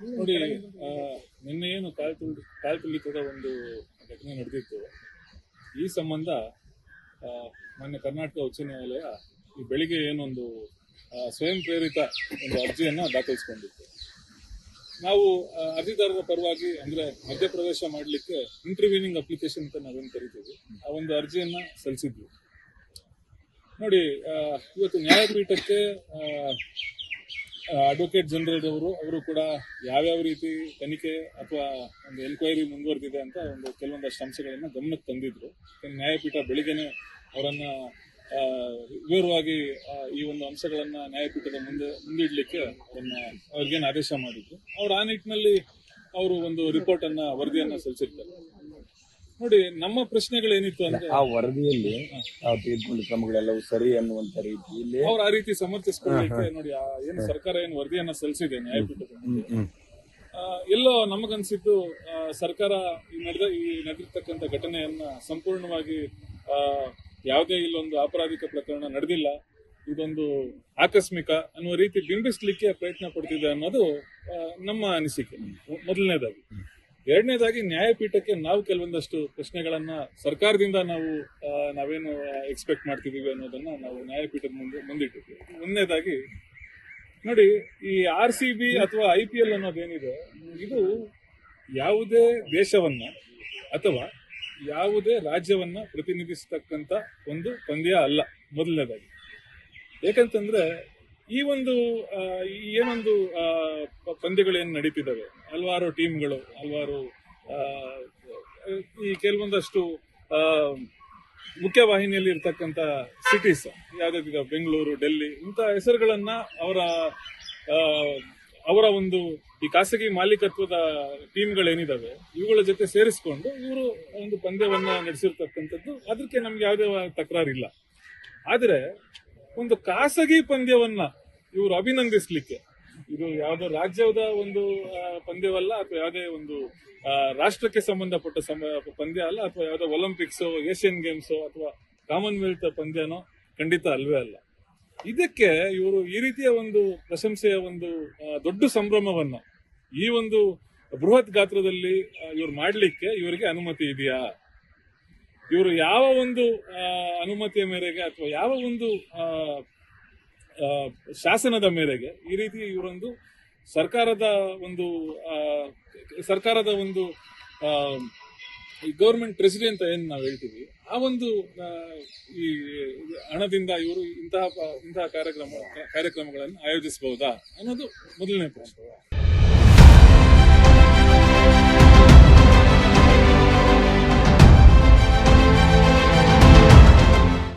ನೋಡಿ, ನಿನ್ನೆ ಏನು ಕಾಲ್ತುಳಿತದ ಒಂದು ಘಟನೆ ನಡೆದಿತ್ತು. ಈ ಸಂಬಂಧ ಮಾನ್ಯ ಕರ್ನಾಟಕ ಉಚ್ಚ ನ್ಯಾಯಾಲಯ ಈ ಬೆಳಿಗ್ಗೆ ಏನೊಂದು ಸ್ವಯಂ ಪ್ರೇರಿತ ಒಂದು ಅರ್ಜಿಯನ್ನ ದಾಖಲಿಸಿಕೊಂಡಿತ್ತು. ನಾವು ಅರ್ಜಿದಾರರ ಪರವಾಗಿ ಅಂದ್ರೆ ಮಧ್ಯಪ್ರವೇಶ ಮಾಡಲಿಕ್ಕೆ ಇಂಟರ್ವ್ಯೂನಿಂಗ್ ಅಪ್ಲಿಕೇಶನ್ ಅಂತ ನಾವೇನು ಕರಿತೀವಿ, ಆ ಒಂದು ಅರ್ಜಿಯನ್ನ ಸಲ್ಲಿಸಿದ್ವಿ. ನೋಡಿ, ಇವತ್ತು ನ್ಯಾಯಪೀಠಕ್ಕೆ ಅಡ್ವೊಕೇಟ್ ಜನರಲ್ ಅವರು ಕೂಡ ಯಾವ್ಯಾವ ರೀತಿ ತನಿಖೆ ಅಥವಾ ಒಂದು ಎನ್ಕ್ವೈರಿ ಮುಂದುವರೆದಿದೆ ಅಂತ ಕೆಲವೊಂದಷ್ಟು ಅಂಶಗಳನ್ನ ಗಮನಕ್ಕೆ ತಂದಿದ್ರು. ನ್ಯಾಯಪೀಠ ಬೆಳಿಗ್ಗೆನೆ ಅವರನ್ನ ವಿವರವಾಗಿ ಈ ಒಂದು ಅಂಶಗಳನ್ನ ನ್ಯಾಯಪೀಠದ ಮುಂದಿಡ್ಲಿಕ್ಕೆ ಅವ್ರಿಗೇನು ಆದೇಶ ಮಾಡಿದ್ರು. ಅವ್ರು ಆ ನಿಟ್ಟಿನಲ್ಲಿ ಅವರು ಒಂದು ರಿಪೋರ್ಟ್ ಅನ್ನ ವರದಿಯನ್ನ ಸಲ್ಲಿಸಿರ್ತಾರೆ. ನೋಡಿ, ನಮ್ಮ ಪ್ರಶ್ನೆಗಳೇನಿತ್ತು ಅಂದ್ರೆ ಆ ವರದಿಯಲ್ಲಿ ನಾವು ತೆಗೆದುಕೊಂಡ ಕ್ರಮಗಳೆಲ್ಲವೂ ಸರಿ ಅನ್ನುವಂತ ರೀತಿಯಲ್ಲಿ ಅವ್ರು ಆ ರೀತಿ ಸಮರ್ಥಿಸ್ಕೊಳ್ಳಿಕ್ಕೆ ನೋಡಿ, ಏನು ಸರ್ಕಾರ ಏನು ವರದಿಯನ್ನ ಸಲ್ಲಿಸಿದೆ ನ್ಯಾಯಪೀಠದ ಮುಂದೆ, ಎಲ್ಲೋ ನಮಗನ್ಸಿದ್ದು ಸರ್ಕಾರ ಈ ನಡೆದಿರ್ತಕ್ಕಂಥ ಘಟನೆಯನ್ನ ಸಂಪೂರ್ಣವಾಗಿ ಯಾವುದೇ ಇಲ್ಲೊಂದು ಅಪರಾಧಿಕ ಪ್ರಕರಣ ನಡೆದಿಲ್ಲ, ಇದೊಂದು ಆಕಸ್ಮಿಕ ಅನ್ನುವ ರೀತಿ ಬಿಂಬಿಸ್ಲಿಕ್ಕೆ ಪ್ರಯತ್ನ ಪಡ್ತಿದೆ ಅನ್ನೋದು ನಮ್ಮ ಅನಿಸಿಕೆ ಮೊದಲನೇದಾಗಿ. ಎರಡನೇದಾಗಿ, ನ್ಯಾಯಪೀಠಕ್ಕೆ ನಾವು ಕೆಲವೊಂದಷ್ಟು ಪ್ರಶ್ನೆಗಳನ್ನ ಸರ್ಕಾರದಿಂದ ನಾವೇನು ಎಕ್ಸ್ಪೆಕ್ಟ್ ಮಾಡ್ತಿದೀವಿ ಅನ್ನೋದನ್ನ ನಾವು ನ್ಯಾಯಪೀಠದ ಮುಂದಿಟ್ಟಿದ್ವಿ. ಒಂದನೇದಾಗಿ ನೋಡಿ, ಈ RCB ಅಥವಾ IPL ಅನ್ನೋದೇನಿದೆ, ಇದು ಯಾವುದೇ ದೇಶವನ್ನ ಅಥವಾ ಯಾವುದೇ ರಾಜ್ಯವನ್ನ ಪ್ರತಿನಿಧಿಸತಕ್ಕಂತ ಒಂದು ಪಂದ್ಯ ಅಲ್ಲ. ಮೊದಲನೇದಾಗಿ ಯಾಕಂತಂದ್ರೆ ಈ ಏನೊಂದು ಪಂದ್ಯಗಳೇನು ನಡೀತಿದ್ದಾವೆ, ಹಲವಾರು ಟೀಮ್ಗಳು, ಹಲವಾರು ಈ ಕೆಲವೊಂದಷ್ಟು ಮುಖ್ಯವಾಹಿನಿಯಲ್ಲಿ ಇರ್ತಕ್ಕಂಥ ಸಿಟೀಸ್ ಯಾವ್ದಾದ್ರು ಬೆಂಗಳೂರು, ಡೆಲ್ಲಿ, ಇಂಥ ಹೆಸರುಗಳನ್ನ ಅವರ ಒಂದು ಈ ಖಾಸಗಿ ಮಾಲೀಕತ್ವದ ಟೀಮ್ಗಳೇನಿದಾವೆ ಇವುಗಳ ಜೊತೆ ಸೇರಿಸ್ಕೊಂಡು ಇವರು ಒಂದು ಪಂದ್ಯವನ್ನ ನಡೆಸಿರ್ತಕ್ಕಂಥದ್ದು. ಅದಕ್ಕೆ ನಮ್ಗೆ ಯಾವುದೇ ತಕರಾರಿಲ್ಲ. ಆದ್ರೆ ಒಂದು ಖಾಸಗಿ ಪಂದ್ಯವನ್ನ ಇವರು ಅಭಿನಂದಿಸ್ಲಿಕ್ಕೆ, ಇದು ಯಾವುದೋ ರಾಜ್ಯದ ಒಂದು ಪಂದ್ಯವಲ್ಲ ಅಥವಾ ಯಾವುದೇ ಒಂದು ರಾಷ್ಟ್ರಕ್ಕೆ ಸಂಬಂಧಪಟ್ಟ ಪಂದ್ಯ ಅಲ್ಲ, ಅಥವಾ ಯಾವುದೋ ಒಲಿಂಪಿಕ್ಸ್, ಏಷ್ಯನ್ ಗೇಮ್ಸ್ ಅಥವಾ ಕಾಮನ್ವೆಲ್ತ್ ಪಂದ್ಯನೋ ಖಂಡಿತ ಅಲ್ವೇ ಅಲ್ಲ. ಇದಕ್ಕೆ ಇವರು ಈ ರೀತಿಯ ಒಂದು ಪ್ರಶಂಸೆಯ ಒಂದು ದೊಡ್ಡ ಸಂಭ್ರಮವನ್ನ ಈ ಒಂದು ಬೃಹತ್ ಗಾತ್ರದಲ್ಲಿ ಇವ್ರು ಮಾಡ್ಲಿಕ್ಕೆ ಇವರಿಗೆ ಅನುಮತಿ ಇದೆಯಾ? ಇವರು ಯಾವ ಒಂದು ಅನುಮತಿಯ ಮೇರೆಗೆ ಅಥವಾ ಯಾವ ಒಂದು ಶಾಸನದ ಮೇರೆಗೆ ಈ ರೀತಿ ಇವರೊಂದು ಸರ್ಕಾರದ ಒಂದು ಈ ಗವರ್ಮೆಂಟ್ ಟ್ರೆಜರಿ ಅಂತ ಏನ್ ನಾವು ಹೇಳ್ತೀವಿ, ಆ ಒಂದು ಈ ಹಣದಿಂದ ಇವರು ಇಂತಹ ಕಾರ್ಯಕ್ರಮಗಳನ್ನು ಆಯೋಜಿಸಬಹುದಾ ಅನ್ನೋದು ಮೊದಲನೇ ಪ್ರಶ್ನೆ.